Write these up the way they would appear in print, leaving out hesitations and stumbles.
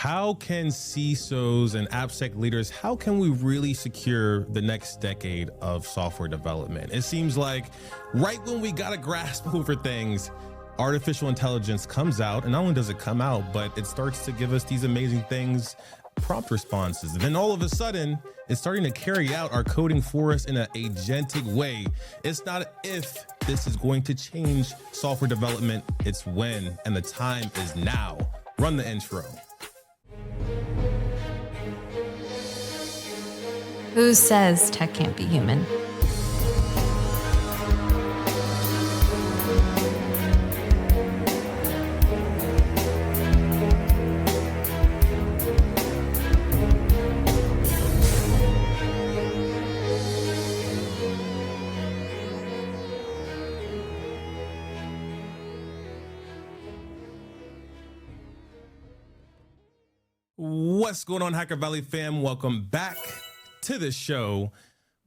How can CISOs and AppSec leaders, how can we really secure the next decade of software development? It seems like right when we got a grasp over things, artificial intelligence comes out, and not only does it come out, but it starts to give us these amazing things, prompt responses. And then all of a sudden, it's starting to carry out our coding for us in an agentic way. It's not if this is going to change software development, it's when, and the time is now. Run the intro. Who says tech can't be human? What's going on, Hacker Valley fam? Welcome back to the show.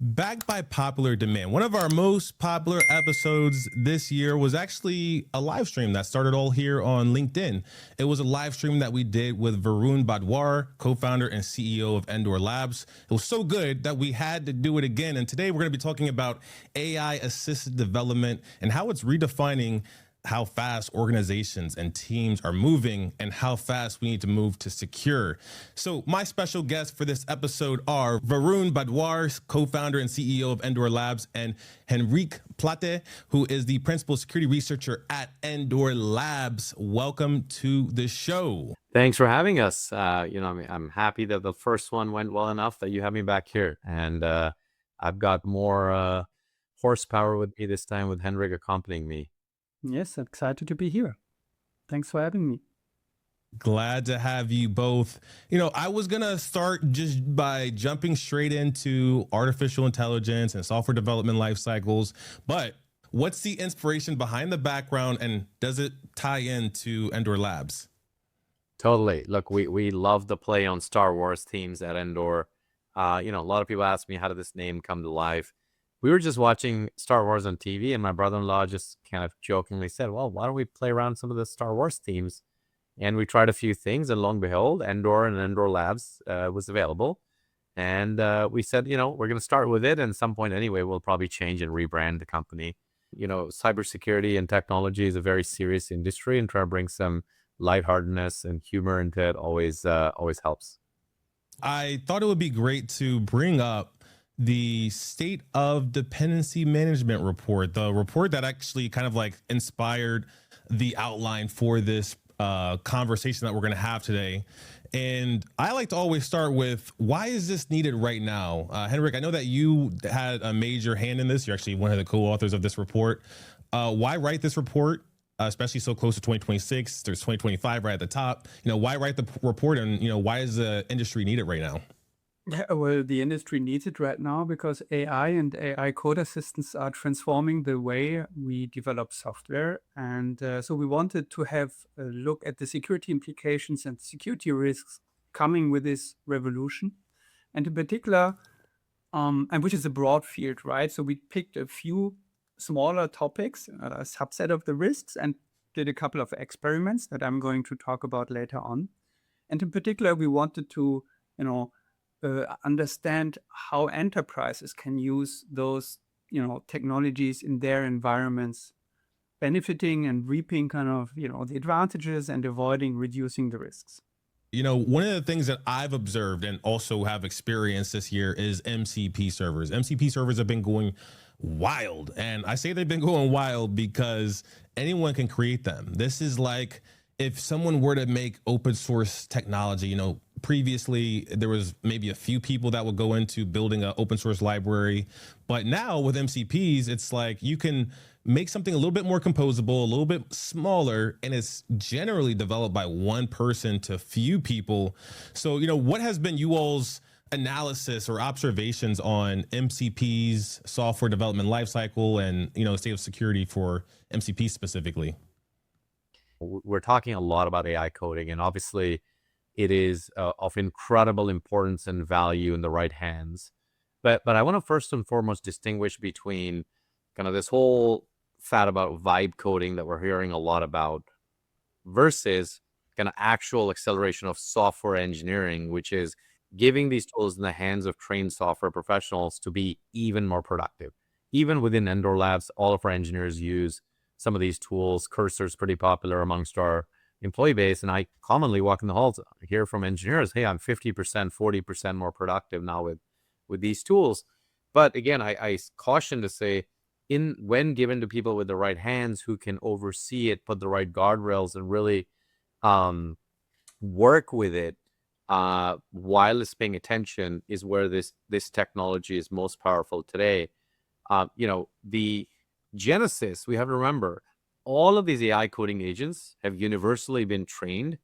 Backed by popular demand. One of our most popular episodes this year was actually a live stream that started all here on LinkedIn. It was a live stream that we did with Varun Badhwar, co-founder and CEO of Endor Labs. It was so good that we had to do it again. And today we're going to be talking about AI-assisted development and how it's redefining how fast organizations and teams are moving and how fast we need to move to secure. So my special guests for this episode are Varun Badhwar, co-founder and CEO of Endor Labs, and Henrik Plate, who is the principal security researcher at Endor Labs. Welcome to the show. Thanks for having us. I'm happy that the first one went well enough that you have me back here. And I've got more horsepower with me this time with Henrik accompanying me. Yes, excited to be here. Thanks for having me. Glad to have you both. I was going to start just by jumping straight into artificial intelligence and software development life cycles. But what's the inspiration behind the background, and does it tie into Endor Labs? Totally. Look, we love the play on Star Wars themes at Endor. A lot of people ask me, how did this name come to life? We were just watching Star Wars on TV, and my brother-in-law just kind of jokingly said, well, why don't we play around some of the Star Wars themes? And we tried a few things, and lo and behold, Endor and Endor Labs was available. And we said, we're going to start with it. And at some point anyway, we'll probably change and rebrand the company. Cybersecurity and technology is a very serious industry, and trying to bring some lightheartedness and humor into it always helps. I thought it would be great to bring up the State of Dependency Management report, the report that actually kind of like inspired the outline for this conversation that we're going to have today. And I like to always start with, why is this needed right now? Henrik, I know that you had a major hand in this. You're actually one of the co-authors of this report. Why write this report, especially so close to 2026? There's 2025 right at the top. Why write the report, and why is the industry needed right now? Yeah, well, the industry needs it right now because AI and AI code assistants are transforming the way we develop software. And so we wanted to have a look at the security implications and security risks coming with this revolution. And in particular, and which is a broad field, right? So we picked a few smaller topics, a subset of the risks, and did a couple of experiments that I'm going to talk about later on. And in particular, we wanted to, understand how enterprises can use those, technologies in their environments, benefiting and reaping kind of, the advantages and reducing the risks. One of the things that I've observed and also have experienced this year is MCP servers. MCP servers have been going wild. And I say they've been going wild because anyone can create them. This is like if someone were to make open source technology, previously there was maybe a few people that would go into building an open source library. But now with MCPs, it's like you can make something a little bit more composable, a little bit smaller, and it's generally developed by one person to few people. So, what has been you all's analysis or observations on MCPs, software development lifecycle, and, state of security for MCP specifically? We're talking a lot about AI coding, and obviously it is of incredible importance and value in the right hands. But I want to first and foremost distinguish between kind of this whole fad about vibe coding that we're hearing a lot about versus kind of actual acceleration of software engineering, which is giving these tools in the hands of trained software professionals to be even more productive. Even within Endor Labs, all of our engineers use some of these tools. Cursor's pretty popular amongst our employee base, and I commonly walk in the halls, hear from engineers, hey, I'm 50%, 40% more productive now with these tools. But again, I caution to say, when given to people with the right hands who can oversee it, put the right guardrails, and really work with it while it's paying attention, is where this technology is most powerful today. The genesis, we have to remember, all of these AI coding agents have universally been trained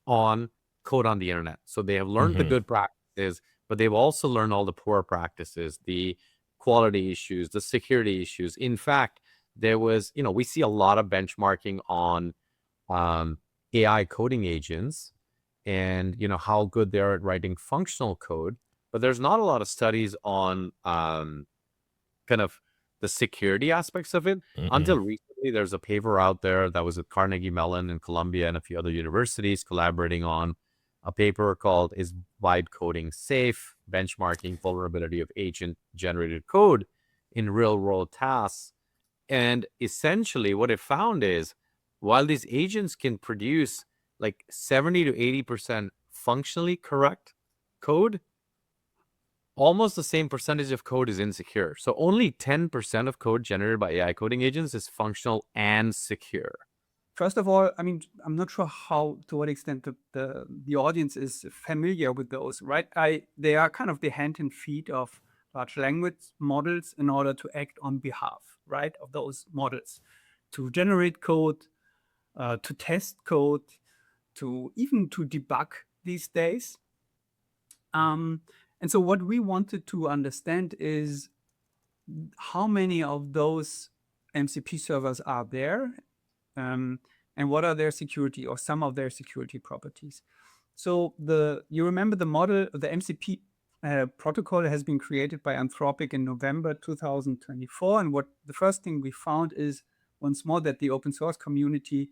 on code on the internet. So they have learned the good practices, but they've also learned all the poor practices, the quality issues, the security issues. In fact, there was, we see a lot of benchmarking on AI coding agents and, how good they're at writing functional code, but there's not a lot of studies on kind of the security aspects of it. Until recently, there's a paper out there that was at Carnegie Mellon and Columbia and a few other universities collaborating on a paper called Is Vibe Coding Safe? Benchmarking vulnerability of agent-generated code in real-world tasks. And essentially what it found is, while these agents can produce like 70 to 80% functionally correct code, almost the same percentage of code is insecure. So only 10% of code generated by AI coding agents is functional and secure. First of all, I mean, I'm not sure to what extent the audience is familiar with those, right? They are kind of the hand and feet of large language models in order to act on behalf, right, of those models, to generate code, to test code, to debug these days. And so what we wanted to understand is how many of those MCP servers are there, and what are their security or some of their security properties. So you remember the model, the MCP protocol has been created by Anthropic in November 2024. And the first thing we found is, once more, that the open source community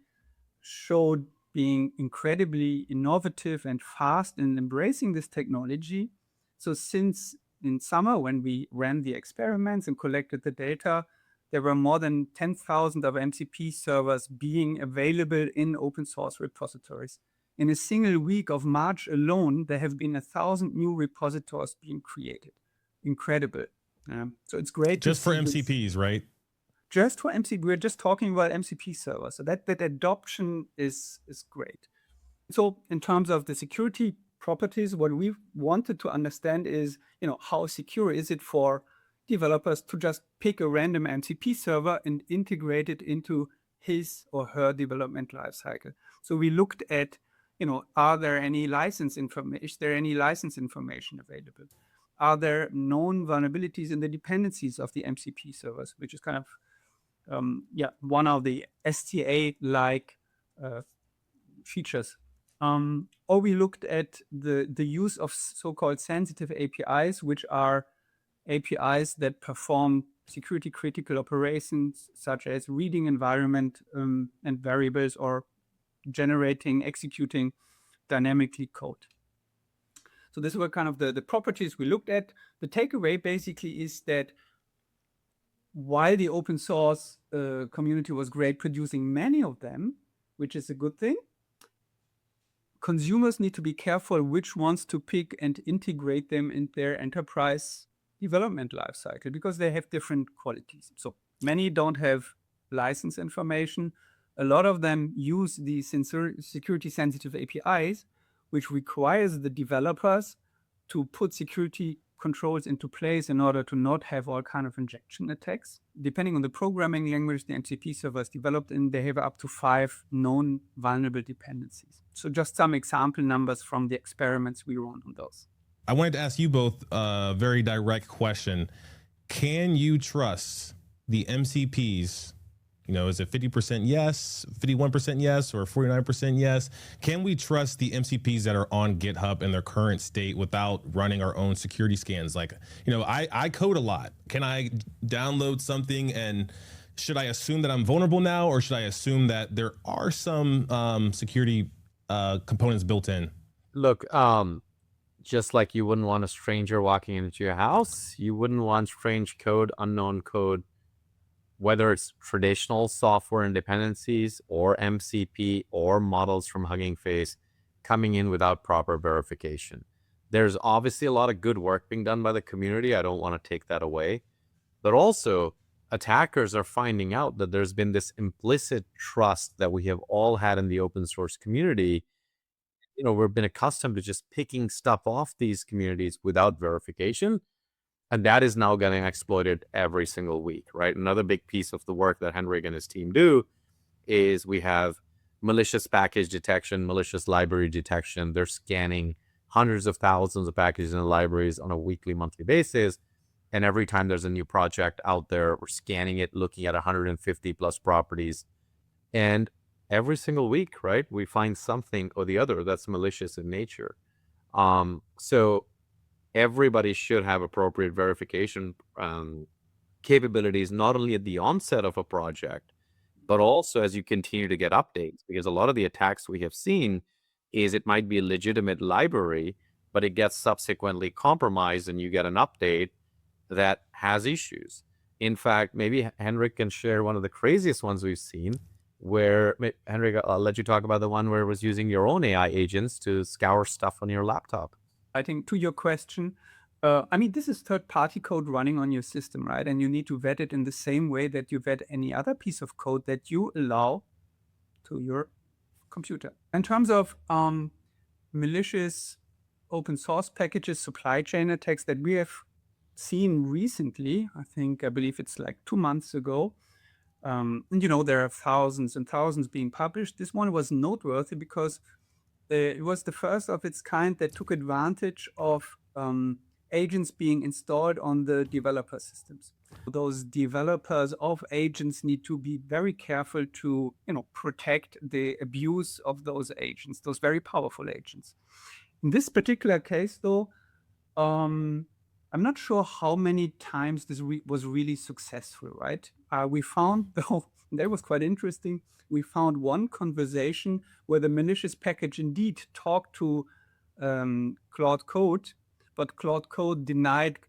showed being incredibly innovative and fast in embracing this technology. So since in summer, when we ran the experiments and collected the data, there were more than 10,000 of MCP servers being available in open source repositories. In a single week of March alone, there have been 1,000 new repositories being created. Incredible. So it's great. Just for MCPs, right? Just for MCP. We're just talking about MCP servers. So that adoption is great. So in terms of the security properties, what we wanted to understand is, how secure is it for developers to just pick a random MCP server and integrate it into his or her development lifecycle. So we looked at, are there any license information? Is there any license information available? Are there known vulnerabilities in the dependencies of the MCP servers, which is kind of one of the STA-like features. Or we looked at the use of so-called sensitive APIs, which are APIs that perform security critical operations, such as reading environment and variables, or executing dynamically code. So these were kind of the properties we looked at. The takeaway basically is that while the open source community was great producing many of them, which is a good thing, consumers need to be careful which ones to pick and integrate them in their enterprise development lifecycle, because they have different qualities. So many don't have license information. A lot of them use the security sensitive APIs, which requires the developers to put security controls into place in order to not have all kind of injection attacks. Depending on the programming language the MCP server is developed in, they have up to 5 known vulnerable dependencies. So just some example numbers from the experiments we run on those. I wanted to ask you both a very direct question. Can you trust the MCPs? Is it 50% yes, 51% yes, or 49% yes? Can we trust the MCPs that are on GitHub in their current state without running our own security scans? Like, I code a lot. Can I download something, and should I assume that I'm vulnerable now, or should I assume that there are some security components built in? Look, just like you wouldn't want a stranger walking into your house, you wouldn't want strange code, unknown code, whether it's traditional software and dependencies or MCP or models from Hugging Face coming in without proper verification. There's obviously a lot of good work being done by the community. I don't want to take that away. But also, attackers are finding out that there's been this implicit trust that we have all had in the open source community. We've been accustomed to just picking stuff off these communities without verification. And that is now getting exploited every single week, right? Another big piece of the work that Henrik and his team do is we have malicious package detection, malicious library detection. They're scanning hundreds of thousands of packages in the libraries on a weekly, monthly basis. And every time there's a new project out there, we're scanning it, looking at 150 plus properties. And every single week, right, we find something or the other that's malicious in nature. So everybody should have appropriate verification capabilities, not only at the onset of a project, but also as you continue to get updates, because a lot of the attacks we have seen is it might be a legitimate library, but it gets subsequently compromised and you get an update that has issues. In fact, maybe Henrik can share one of the craziest ones we've seen where, Henrik, I'll let you talk about the one where it was using your own AI agents to scour stuff on your laptop. I think to your question, this is third-party code running on your system, right? And you need to vet it in the same way that you vet any other piece of code that you allow to your computer. In terms of malicious open source packages, supply chain attacks that we have seen recently, I believe it's like 2 months ago, and there are thousands and thousands being published. This one was noteworthy because it was the first of its kind that took advantage of agents being installed on the developer systems. Those developers of agents need to be very careful to, protect the abuse of those agents, those very powerful agents. In this particular case, though, I'm not sure how many times this was really successful, right? We found, though, that was quite interesting. We found one conversation where the malicious package indeed talked to Claude Code, but Claude Code denied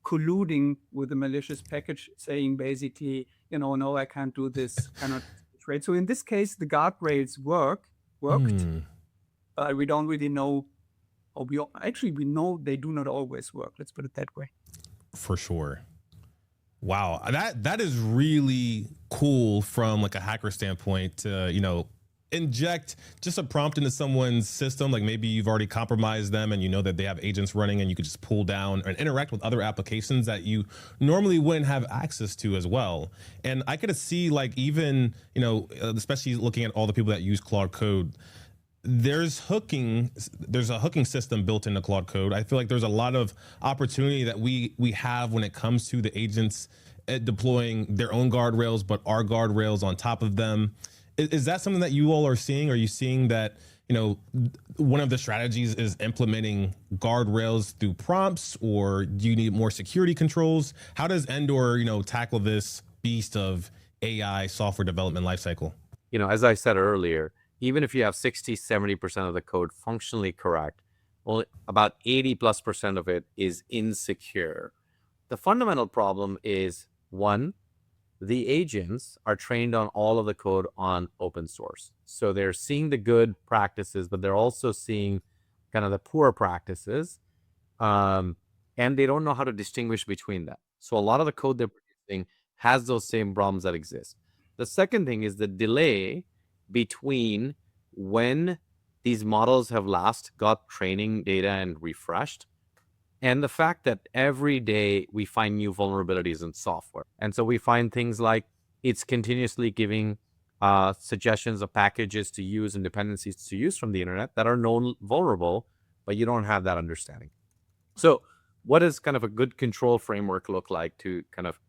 colluding with the malicious package, saying basically, no, I can't do this, cannot trade. So in this case, the guardrails worked, but we don't really know. We know they do not always work. Let's put it that way. For sure. Wow, that is really cool from like a hacker standpoint to inject just a prompt into someone's system. Like maybe you've already compromised them and you know that they have agents running, and you could just pull down and interact with other applications that you normally wouldn't have access to as well. And I could see like even especially looking at all the people that use Claude Code, there's a hooking system built into Claude Code. I feel like there's a lot of opportunity that we have when it comes to the agents deploying their own guardrails, but our guardrails on top of them. Is that something that you all are seeing? Are you seeing that, one of the strategies is implementing guardrails through prompts, or do you need more security controls? How does Endor, tackle this beast of AI software development lifecycle? As I said earlier, even if you have 60-70% of the code functionally correct, only about 80+% of it is insecure. The fundamental problem is, one, the agents are trained on all of the code on open source. So they're seeing the good practices, but they're also seeing kind of the poor practices. And they don't know how to distinguish between that. So a lot of the code they're producing has those same problems that exist. The second thing is the delay between when these models have last got training data and refreshed, and the fact that every day we find new vulnerabilities in software. And so we find things like it's continuously giving suggestions of packages to use and dependencies to use from the internet that are known vulnerable, but you don't have that understanding. So what does kind of a good control framework look like to kind of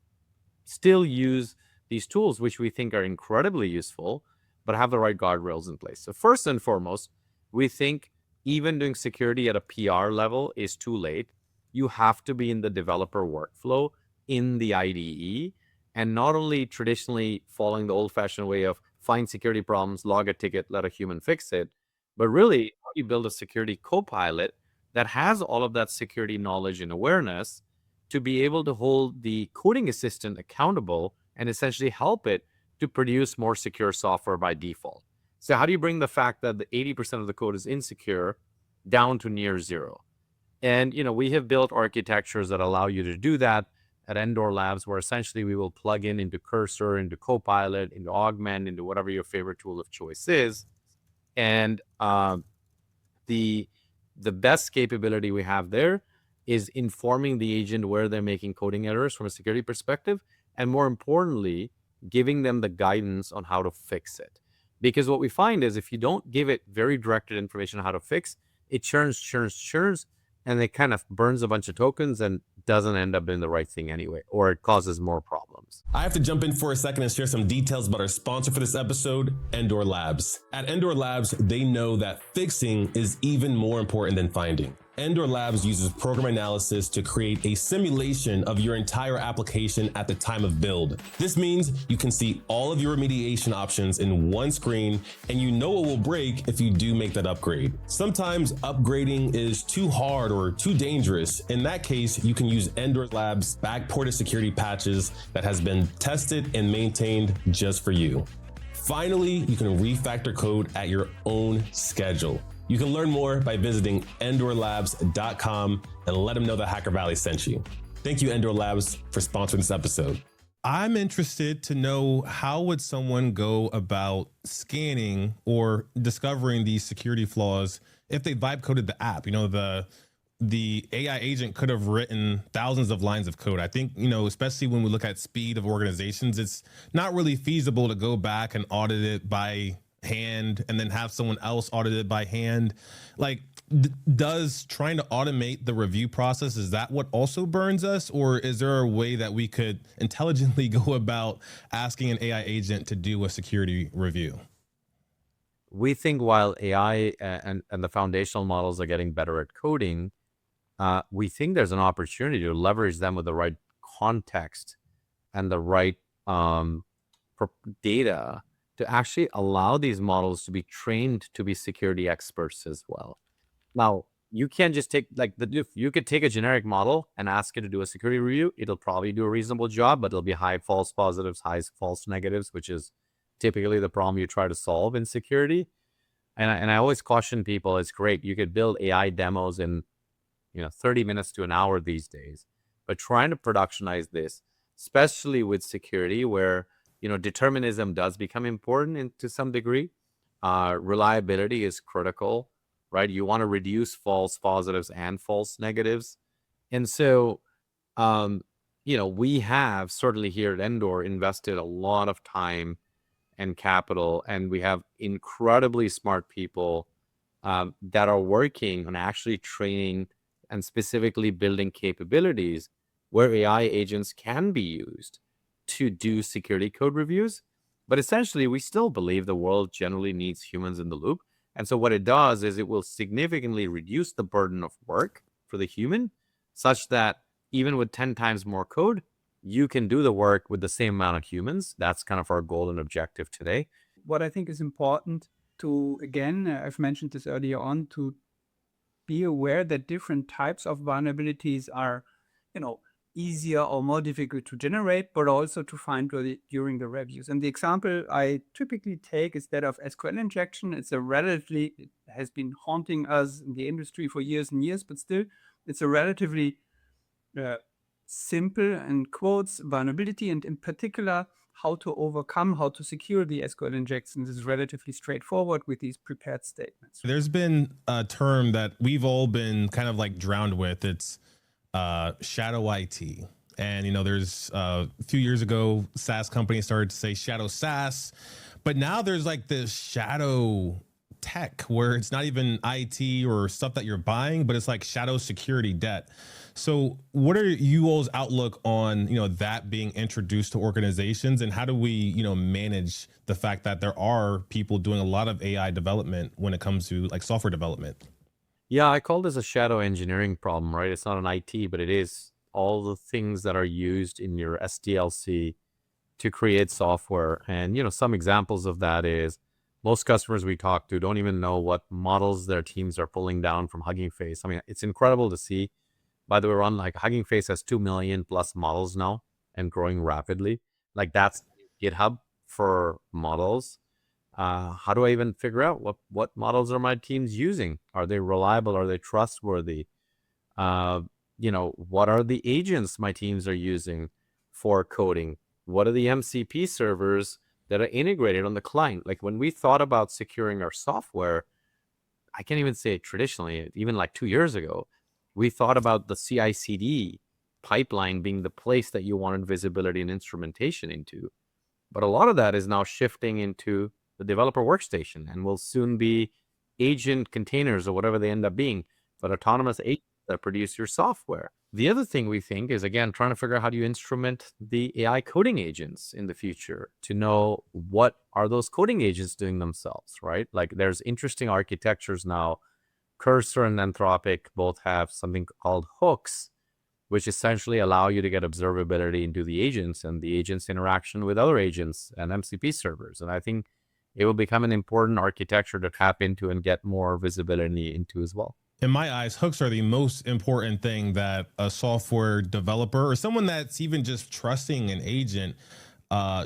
still use these tools, which we think are incredibly useful, but have the right guardrails in place? So first and foremost, we think even doing security at a PR level is too late. You have to be in the developer workflow in the IDE, and not only traditionally following the old-fashioned way of find security problems, log a ticket, let a human fix it, But really, how you build a security co-pilot that has all of that security knowledge and awareness to be able to hold the coding assistant accountable and essentially help it to produce more secure software by default. So how do you bring the fact that the 80% of the code is insecure down to near zero? And we have built architectures that allow you to do that at Endor Labs, where essentially we will plug into Cursor, into Copilot, into Augment, into whatever your favorite tool of choice is. And the best capability we have there is informing the agent where they're making coding errors from a security perspective, and more importantly, giving them the guidance on how to fix it. Because what we find is if you don't give it very directed information on how to fix, it churns, and it kind of burns a bunch of tokens and doesn't end up doing the right thing anyway, or it causes more problems. I have to jump in for a second and share some details about our sponsor for this episode, Endor Labs. At Endor Labs, they know that fixing is even more important than finding. Endor Labs uses program analysis to create a simulation of your entire application at the time of build. This means you can see all of your remediation options in one screen, and you know what will break if you do make that upgrade. Sometimes upgrading is too hard or too dangerous. In that case, you can use Endor Labs backported security patches that has been tested and maintained just for you. Finally, you can refactor code at your own schedule. You can learn more by visiting endorlabs.com and let them know that Hacker Valley sent you. Thank you, Endor Labs, for sponsoring this episode. I'm interested to know, how would someone go about scanning or discovering these security flaws if they vibe coded the app? The AI agent could have written thousands of lines of code. I think, especially when we look at speed of organizations, it's not really feasible to go back and audit it by hand and then have someone else audit it by hand. Like, does trying to automate the review process, is that what also burns us? Or is there a way that we could intelligently go about asking an AI agent to do a security review? We think while AI and the foundational models are getting better at coding, we think there's an opportunity to leverage them with the right context and the right data to actually allow these models to be trained to be security experts as well. Now, you can't just take, you could take a generic model and ask it to do a security review. It'll probably do a reasonable job, but it'll be high false positives, high false negatives, which is typically the problem you try to solve in security. And I always caution people, it's great. You could build AI demos in 30 minutes to an hour these days, but trying to productionize this, especially with security where determinism does become important to some degree. Reliability is critical, right? You want to reduce false positives and false negatives. And so, we have certainly here at Endor invested a lot of time and capital, and we have incredibly smart people that are working on actually training and specifically building capabilities where AI agents can be used to do security code reviews. But essentially, we still believe the world generally needs humans in the loop. And so what it does is it will significantly reduce the burden of work for the human, such that even with 10 times more code, you can do the work with the same amount of humans. That's kind of our goal and objective today. What I think is important to, again, I've mentioned this earlier on, to be aware that different types of vulnerabilities are, easier or more difficult to generate, but also to find during the reviews. And the example I typically take is that of SQL injection. It has been haunting us in the industry for years and years, but still, it's a relatively simple, in quotes, vulnerability, and in particular, how to secure the SQL injections is relatively straightforward with these prepared statements. There's been a term that we've all been kind of like drowned with. It's shadow IT. And, there's a few years ago, SaaS companies started to say shadow SaaS, but now there's like this shadow tech where it's not even IT or stuff that you're buying, but it's like shadow security debt. So what are you all's outlook on, that being introduced to organizations, and how do we, manage the fact that there are people doing a lot of AI development when it comes to like software development? Yeah, I call this a shadow engineering problem, right? It's not an IT, but it is all the things that are used in your SDLC to create software. And, some examples of that is Most customers we talk to don't even know what models their teams are pulling down from Hugging Face. I mean, it's incredible to see. By the way, Ron, like Hugging Face has 2 million plus models now and growing rapidly. Like that's GitHub for models. How do I even figure out what models are my teams using? Are they reliable? Are they trustworthy? What are the agents my teams are using for coding? What are the MCP servers that are integrated on the client? Like when we thought about securing our software, I can't even say it traditionally, even like 2 years ago, we thought about the CI/CD pipeline being the place that you wanted visibility and instrumentation into. But a lot of that is now shifting into the developer workstation and will soon be agent containers or whatever they end up being, but autonomous agents that produce your software. The other thing we think is, again, trying to figure out how do you instrument the AI coding agents in the future to know what are those coding agents doing themselves, right? Like there's interesting architectures now. Cursor and Anthropic both have something called hooks, which essentially allow you to get observability into the agents and the agents' interaction with other agents and MCP servers. And I think it will become an important architecture to tap into and get more visibility into as well. In my eyes, hooks are the most important thing that a software developer or someone that's even just trusting an agent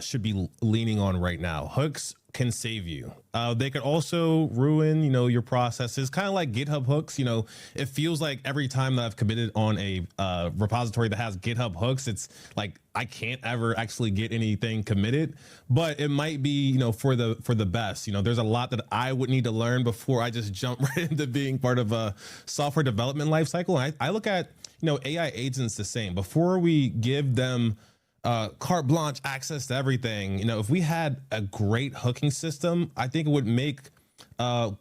should be leaning on right now. Hooks can save you. They could also ruin, your processes, kind of like GitHub hooks. It feels like every time that I've committed on a repository that has GitHub hooks, it's like I can't ever actually get anything committed, but it might be, for the best. There's a lot that I would need to learn before I just jump right into being part of a software development lifecycle. And I look at, AI agents the same. Before we give them carte blanche access to everything, if we had a great hooking system, I think it would make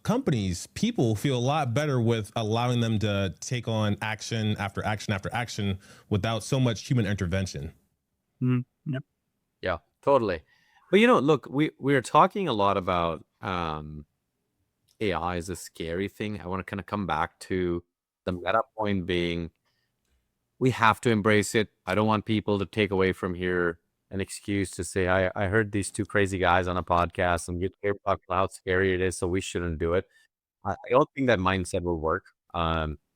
companies, people feel a lot better with allowing them to take on action after action after action without so much human intervention. Yep. Yeah, totally. But look, we're talking a lot about AI as a scary thing. I want to kind of come back to the meta point being we have to embrace it. I don't want people to take away from here an excuse to say, I heard these two crazy guys on a podcast and get about how scary it is, so we shouldn't do it. I don't think that mindset will work.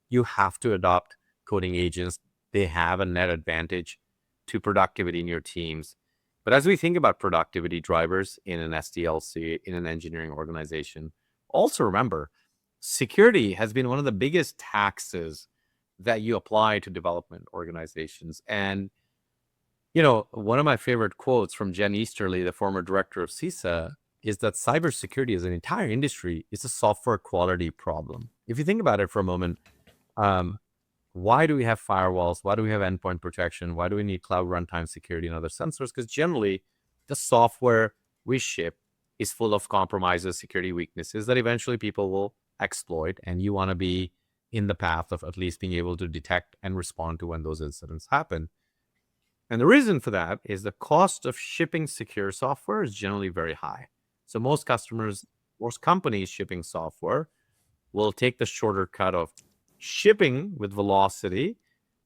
You have to adopt coding agents. They have a net advantage to productivity in your teams. But as we think about productivity drivers in an SDLC, in an engineering organization, also remember, security has been one of the biggest taxes that you apply to development organizations. And, one of my favorite quotes from Jen Easterly, the former director of CISA, is that cybersecurity as an entire industry is a software quality problem. If you think about it for a moment, why do we have firewalls? Why do we have endpoint protection? Why do we need cloud runtime security and other sensors? Because generally, the software we ship is full of compromises, security weaknesses that eventually people will exploit. And you want to be in the path of at least being able to detect and respond to when those incidents happen. And the reason for that is the cost of shipping secure software is generally very high. So most companies shipping software will take the shorter cut of shipping with velocity,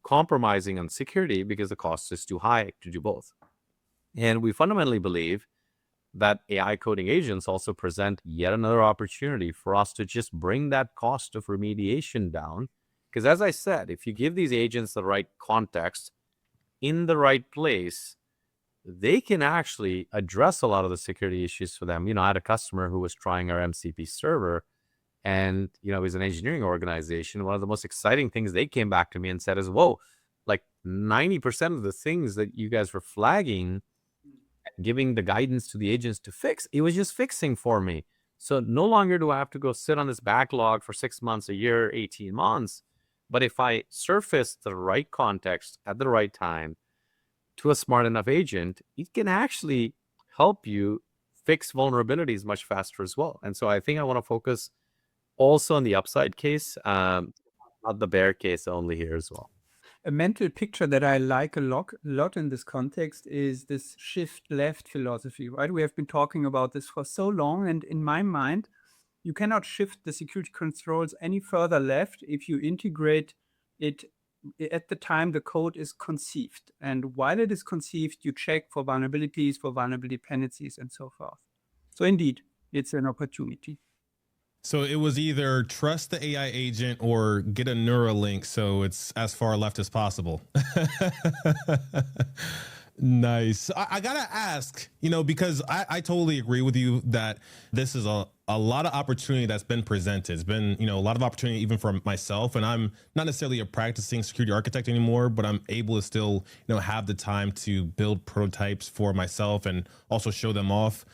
compromising on security because the cost is too high to do both. And we fundamentally believe that AI coding agents also present yet another opportunity for us to just bring that cost of remediation down. Because as I said, if you give these agents the right context in the right place, they can actually address a lot of the security issues for them. I had a customer who was trying our MCP server, and it was an engineering organization. One of the most exciting things they came back to me and said is, whoa, like 90% of the things that you guys were flagging, giving the guidance to the agents to fix, it was just fixing for me. So no longer do I have to go sit on this backlog for 6 months, a year, 18 months. But if I surface the right context at the right time to a smart enough agent, it can actually help you fix vulnerabilities much faster as well. And so I think I want to focus also on the upside case, not the bear case only here as well. A mental picture that I like a lot in this context is this shift left philosophy, right? We have been talking about this for so long, and in my mind, you cannot shift the security controls any further left if you integrate it at the time the code is conceived. And while it is conceived, you check for vulnerabilities, for vulnerable dependencies, and so forth. So indeed, it's an opportunity. So it was either trust the AI agent or get a Neuralink so it's as far left as possible. Nice. I gotta ask, because I totally agree with you that this is a lot of opportunity that's been presented. It's been, a lot of opportunity even for myself. And I'm not necessarily a practicing security architect anymore, but I'm able to still, have the time to build prototypes for myself and also show them off.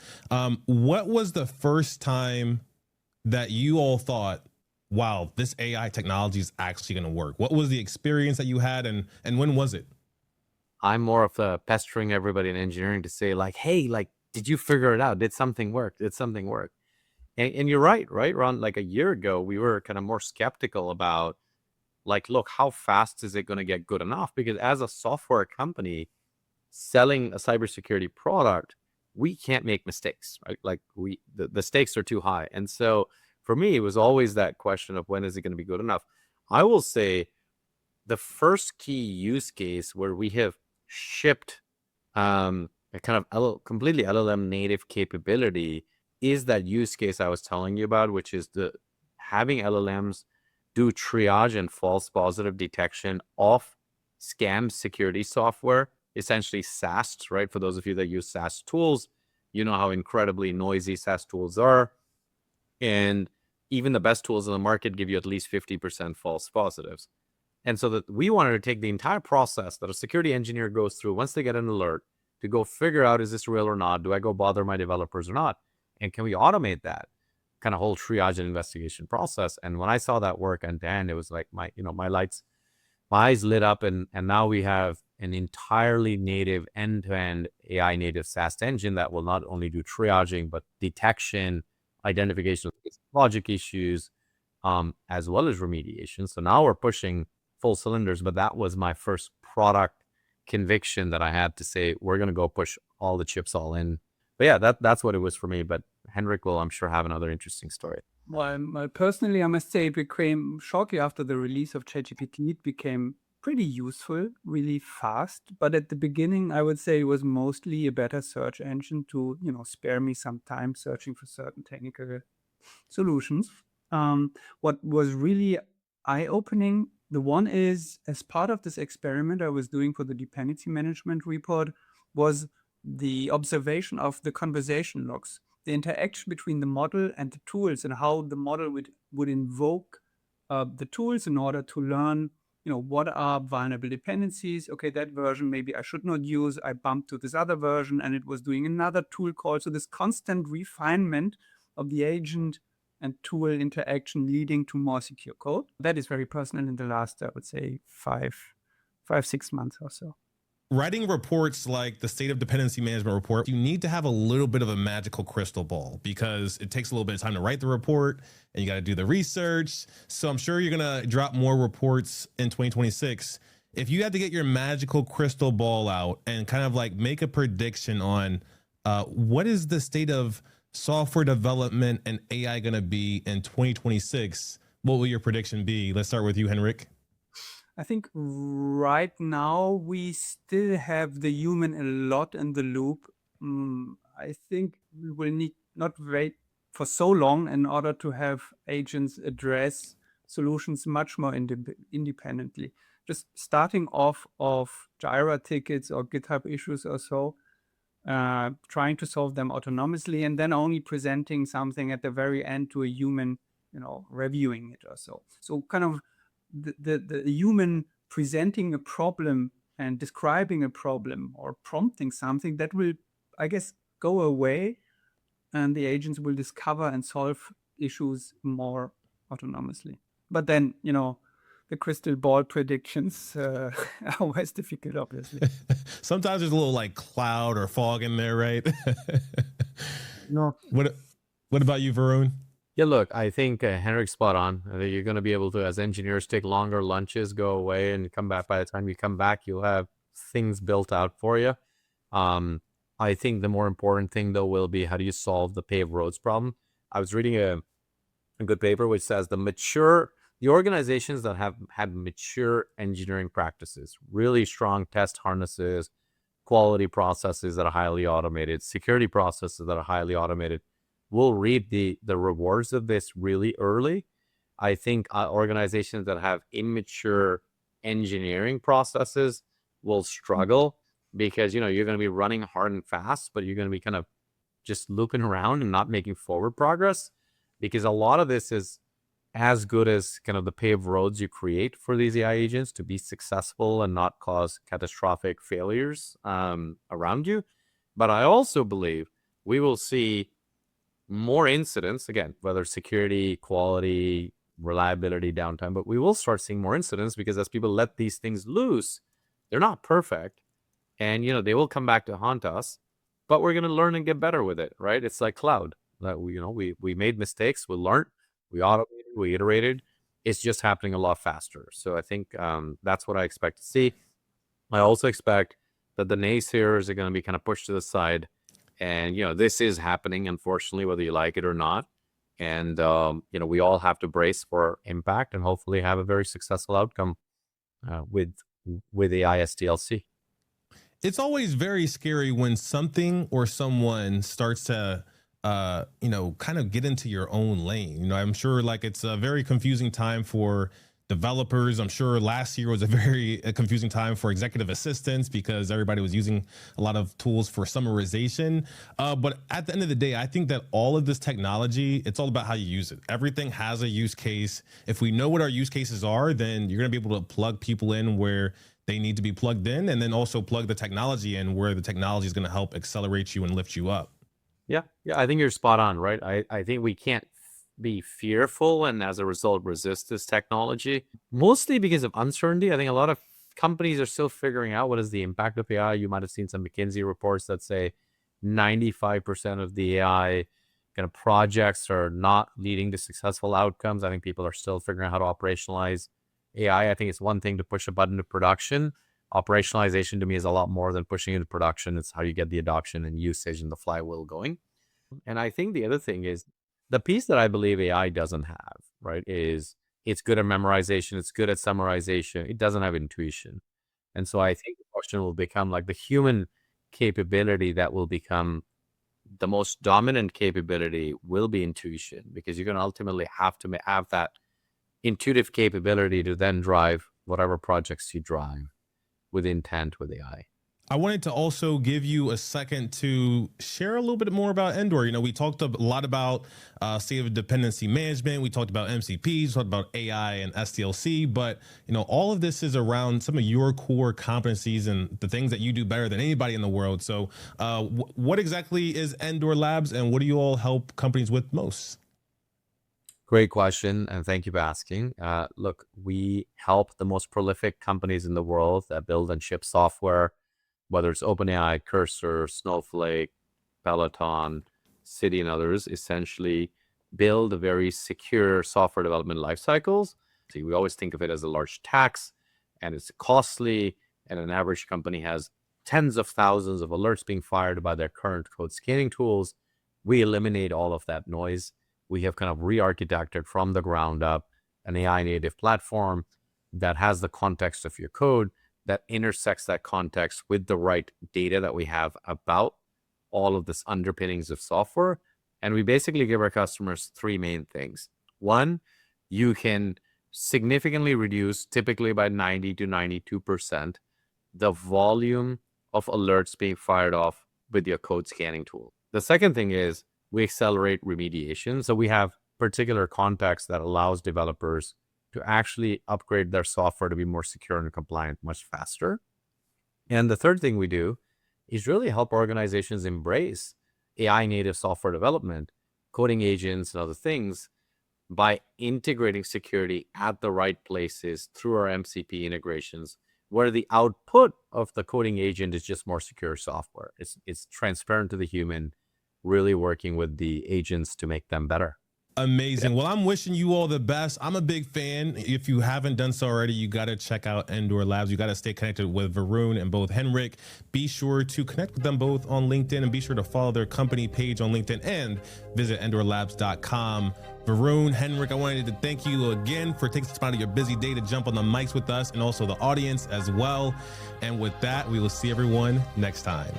What was the first time that you all thought, wow, this AI technology is actually going to work? What was the experience that you had, and when was it? I'm more of the pestering everybody in engineering to say like, hey, like, did you figure it out? Did something work? Did something work? And you're right, Ron? Like a year ago, we were kind of more skeptical about like, look, how fast is it going to get good enough? Because as a software company selling a cybersecurity product, we can't make mistakes, right? Like the stakes are too high. And so for me, it was always that question of when is it going to be good enough? I will say the first key use case where we have shipped a kind of completely LLM native capability is that use case I was telling you about, which is the having LLMs do triage and false positive detection of scam security software, essentially SAST, right? For those of you that use SAST tools, you know how incredibly noisy SAST tools are. And even the best tools in the market give you at least 50% false positives. And so that we wanted to take the entire process that a security engineer goes through once they get an alert to go figure out, is this real or not? Do I go bother my developers or not? And can we automate that kind of whole triage and investigation process? And when I saw that work end to end, it was like my eyes lit up, and now we have an entirely native end-to-end AI native SAST engine that will not only do triaging, but detection, identification of logic issues, as well as remediation. So now we're pushing full cylinders, but that was my first product conviction that I had to say, we're going to go push all the chips all in. But yeah, that's what it was for me. But Henrik will, I'm sure, have another interesting story. Well, personally, I must say it became shortly after the release of ChatGPT, it became pretty useful, really fast. But at the beginning, I would say it was mostly a better search engine to, spare me some time searching for certain technical solutions. What was really eye-opening, the one is, as part of this experiment I was doing for the dependency management report, was the observation of the conversation logs, the interaction between the model and the tools, and how the model would invoke the tools in order to learn, what are vulnerable dependencies. Okay, that version maybe I should not use. I bumped to this other version and it was doing another tool call. So this constant refinement of the agent and tool interaction leading to more secure code. That is very personal in the last, I would say, 6 months or so. Writing reports like the state of dependency management report, you need to have a little bit of a magical crystal ball because it takes a little bit of time to write the report and you got to do the research. So I'm sure you're going to drop more reports in 2026. If you had to get your magical crystal ball out and kind of like make a prediction on what is the state of software development and AI going to be in 2026, what will your prediction be? Let's start with you, Henrik. I think right now we still have the human a lot in the loop. I think we will need not wait for so long in order to have agents address solutions much more independently. Just starting off of Jira tickets or GitHub issues or so, trying to solve them autonomously, and then only presenting something at the very end to a human, reviewing it or so. So kind of the human presenting a problem and describing a problem or prompting something, that will, I guess, go away, and the agents will discover and solve issues more autonomously. But then, the crystal ball predictions are always difficult, obviously. Sometimes there's a little like cloud or fog in there, right? No. What about you, Varun? Yeah, look, I think Henrik's spot on. I think you're going to be able to, as engineers, take longer lunches, go away, and come back. By the time you come back, you'll have things built out for you. I think the more important thing, though, will be how do you solve the paved roads problem? I was reading a good paper which says the organizations that have had mature engineering practices, really strong test harnesses, quality processes that are highly automated, security processes that are highly automated, will reap the rewards of this really early. I think organizations that have immature engineering processes will struggle because, you know, you're going to be running hard and fast, but you're going to be kind of just looking around and not making forward progress, because a lot of this is as good as kind of the paved roads you create for these AI agents to be successful and not cause catastrophic failures around you. But I also believe we will see more incidents, again, whether security, quality, reliability, downtime, but we will start seeing more incidents because as people let these things loose, they're not perfect. And, you know, they will come back to haunt us, but we're going to learn and get better with it, right? It's like cloud. That we, you know, we made mistakes, we learned, we automated, we iterated. It's just happening a lot faster. So I think that's what I expect to see. I also expect that the naysayers are going to be kind of pushed to the side. And, you know, this is happening, unfortunately, whether you like it or not. And, you know, we all have to brace for impact and hopefully have a very successful outcome with AI SDLC. It's always very scary when something or someone starts to you know, kind of get into your own lane. You know, I'm sure like it's a very confusing time for developers. I'm sure last year was a very confusing time for executive assistants because everybody was using a lot of tools for summarization. But at the end of the day, I think that all of this technology, it's all about how you use it. Everything has a use case. If we know what our use cases are, then you're going to be able to plug people in where they need to be plugged in, and then also plug the technology in where the technology is going to help accelerate you and lift you up. Yeah, I think you're spot on, right? I think we can't be fearful and as a result resist this technology, mostly because of uncertainty. I think a lot of companies are still figuring out what is the impact of AI. You might have seen some McKinsey reports that say 95% of the AI kind of projects are not leading to successful outcomes. I think people are still figuring out how to operationalize AI. I think it's one thing to push a button to production. Operationalization to me is a lot more than pushing it to production. It's how you get the adoption and usage and the flywheel going. And I think the other thing is the piece that I believe AI doesn't have, right, is it's good at memorization. It's good at summarization. It doesn't have intuition. And so I think the question will become like the human capability that will become the most dominant capability will be intuition, because you're going to ultimately have to have that intuitive capability to then drive whatever projects you drive with intent with AI. I wanted to also give you a second to share a little bit more about Endor. You know, we talked a lot about state of dependency management. We talked about MCPs, talked about AI and SDLC, but you know, all of this is around some of your core competencies and the things that you do better than anybody in the world. So what exactly is Endor Labs and what do you all help companies with most? Great question, and thank you for asking. Look, we help the most prolific companies in the world that build and ship software, whether it's OpenAI, Cursor, Snowflake, Peloton, City, and others, essentially build a very secure software development life cycles. See, we always think of it as a large tax, and it's costly, and an average company has tens of thousands of alerts being fired by their current code scanning tools. We eliminate all of that noise. We have kind of re-architected from the ground up an AI native platform that has the context of your code, that intersects that context with the right data that we have about all of this underpinnings of software. And we basically give our customers three main things. One, you can significantly reduce, typically by 90 to 92%, the volume of alerts being fired off with your code scanning tool. The second thing is we accelerate remediation. So we have particular context that allows developers to actually upgrade their software to be more secure and compliant much faster. And the third thing we do is really help organizations embrace AI native software development, coding agents, and other things by integrating security at the right places through our MCP integrations, where the output of the coding agent is just more secure software. It's transparent to the human, really working with the agents to make them better. Amazing. Well, I'm wishing you all the best. I'm a big fan. If you haven't done so already, you got to check out Endor Labs. You got to stay connected with Varun and both Henrik. Be sure to connect with them both on LinkedIn and be sure to follow their company page on LinkedIn and visit endorlabs.com. Varun, Henrik, I wanted to thank you again for taking some time out of your busy day to jump on the mics with us and also the audience as well. And with that, we will see everyone next time.